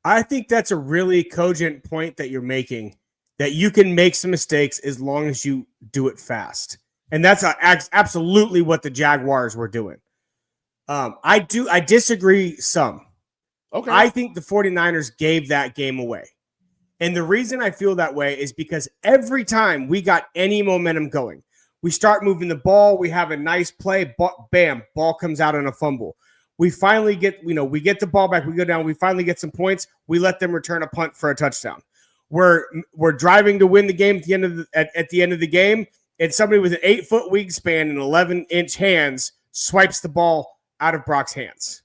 I think that's a really cogent point that you're making, that you can make some mistakes as long as you do it fast. And that's absolutely what the Jaguars were doing. I disagree some. Okay. I think the 49ers gave that game away. And the reason I feel that way is because every time we got any momentum going, we start moving the ball, we have a nice play, bam, ball comes out on a fumble. We finally get, we get the ball back, we go down, we finally get some points, we let them return a punt for a touchdown. We're driving to win the game at the end of the game, and somebody with an 8-foot wingspan and 11-inch hands swipes the ball out of Brock's hands.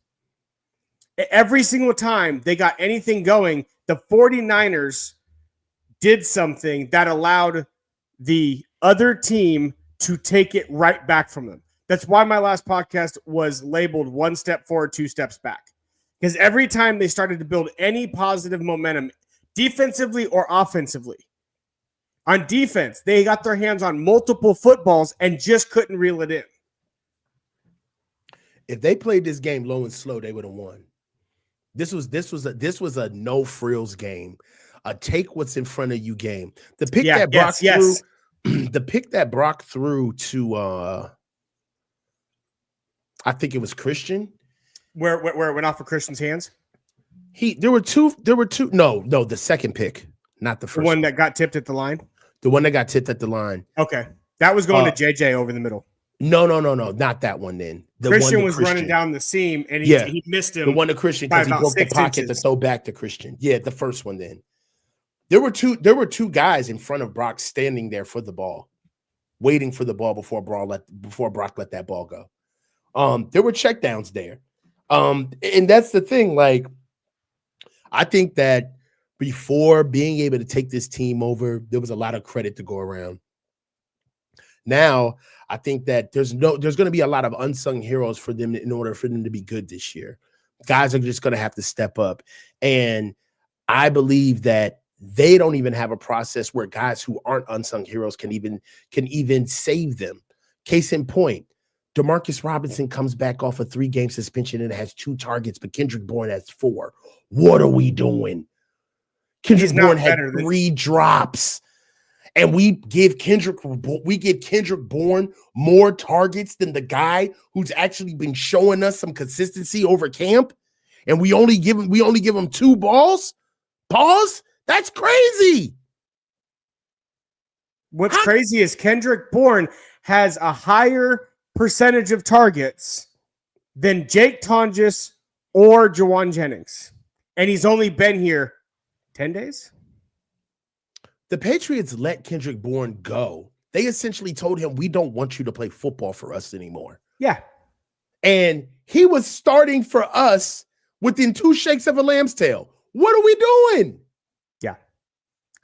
Every single time they got anything going, the 49ers did something that allowed the other team to take it right back from them. That's why my last podcast was labeled 1 step forward, 2 steps back. Because every time they started to build any positive momentum, defensively or offensively, on defense, they got their hands on multiple footballs and just couldn't reel it in. If they played this game low and slow, they would have won. This was a no frills game, a take what's in front of you game. The pick that Brock threw to I think it was Christian. Where it went off of Christian's hands? There were two. No, the second pick, not the first. The one that got tipped at the line? The one that got tipped at the line. Okay. That was going to JJ over the middle. No, not that one then. Christian was running down the seam and he missed him. The one to Christian because he broke the pocket to throw back to Christian. Yeah, the first one then. There were two guys in front of Brock standing there for the ball, waiting for the ball before Brock let that ball go. There were checkdowns there. And that's the thing. Like, I think that before being able to take this team over, there was a lot of credit to go around. Now, I think that there's going to be a lot of unsung heroes for them in order for them to be good this year. Guys are just going to have to step up. And I believe that they don't even have a process where guys who aren't unsung heroes can even save them. Case in point, Demarcus Robinson comes back off a 3-game suspension and has 2 targets, but Kendrick Bourne has 4. What are we doing? Kendrick Bourne had 3 drops, and we give Kendrick Bourne more targets than the guy who's actually been showing us some consistency over camp, and we only give him 2 balls. Pause. That's crazy. What's crazy is Kendrick Bourne has a higher percentage of targets than Jake Tonjes or Jawan Jennings. And he's only been here 10 days. The Patriots let Kendrick Bourne go. They essentially told him, we don't want you to play football for us anymore. Yeah. And he was starting for us within 2 shakes of a lamb's tail. What are we doing? Yeah.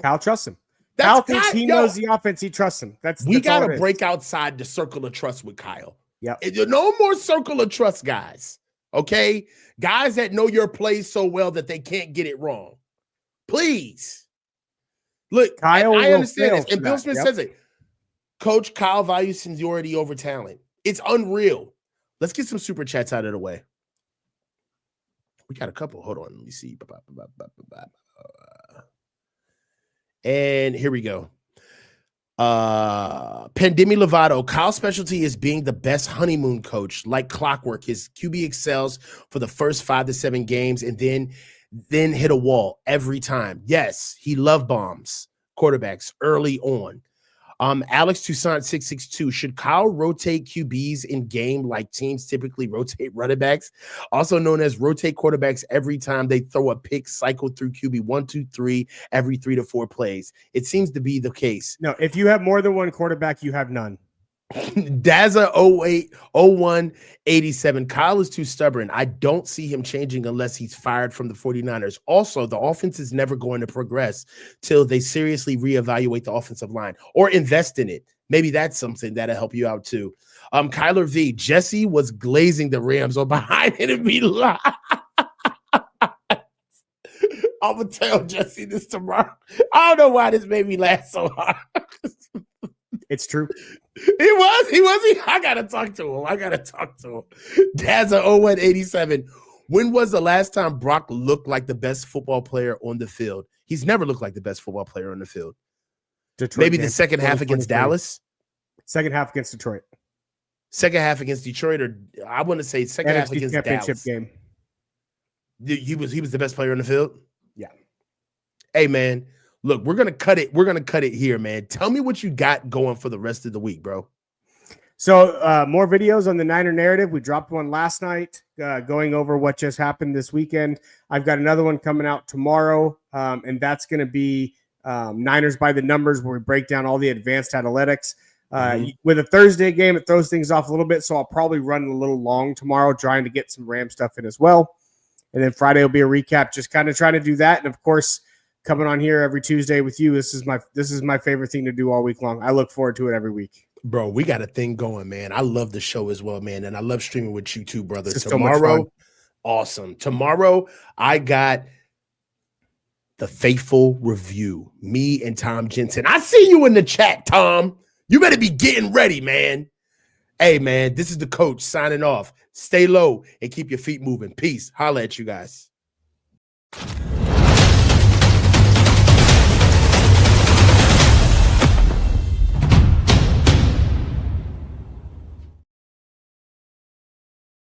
Kyle trusts him. Kyle thinks he knows the offense. He trusts him. We got to break outside the circle of trust with Kyle. Yeah. No more circle of trust, guys. Okay? Guys that know your plays so well that they can't get it wrong. Please. Look, Kyle, I understand this. And Bill Smith says it. Coach, Kyle values seniority over talent. It's unreal. Let's get some super chats out of the way. We got a couple. Hold on. Let me see. And here we go. Pandemi Lovato, Kyle's specialty is being the best honeymoon coach, like clockwork. His QB excels for the first 5 to 7 games and then hit a wall every time. Yes, he love bombs quarterbacks early on. Alex Toussaint 662, should Kyle rotate QBs in game like teams typically rotate running backs, also known as rotate quarterbacks every time they throw a pick, cycle through QB 1, 2, 3 every 3 to 4 plays? It seems to be the case. No, if you have more than one quarterback, you have none. Daza 0187, Kyle is too stubborn. I don't see him changing unless he's fired from the 49ers. Also, the offense is never going to progress till they seriously reevaluate the offensive line or invest in it. Maybe that's something that'll help you out too. Kyler V, Jesse was glazing the Rams on behind enemy line. I'm gonna tell Jesse this tomorrow. I don't know why this made me laugh so hard. It's true. He was. I gotta talk to him. Daza 0187. When was the last time Brock looked like the best football player on the field? He's never looked like the best football player on the field. Detroit, maybe the second half against Dallas. Second half against Detroit. Second half against Detroit, or I want to say second half against championship Dallas. Game. He was the best player on the field. Yeah. Hey man, look, we're gonna cut it. We're gonna cut it here, man. Tell me what you got going for the rest of the week, bro. So more videos on the Niner narrative. We dropped one last night, going over what just happened this weekend. I've got another one coming out tomorrow, and that's going to be Niners by the numbers, where we break down all the advanced analytics. With a Thursday game, it throws things off a little bit, so I'll probably run a little long tomorrow, trying to get some Ram stuff in as well. And then Friday will be a recap, just kind of trying to do that. And of course, coming on here every Tuesday with you, this is my favorite thing to do all week long. I look forward to it every week. Bro, we got a thing going, man. I love the show as well, man. And I love streaming with you too, brother. Tomorrow, awesome. Tomorrow, I got the Faithful Review. Me and Tom Jensen. I see you in the chat, Tom. You better be getting ready, man. Hey, man, this is the coach signing off. Stay low and keep your feet moving. Peace. Holla at you guys.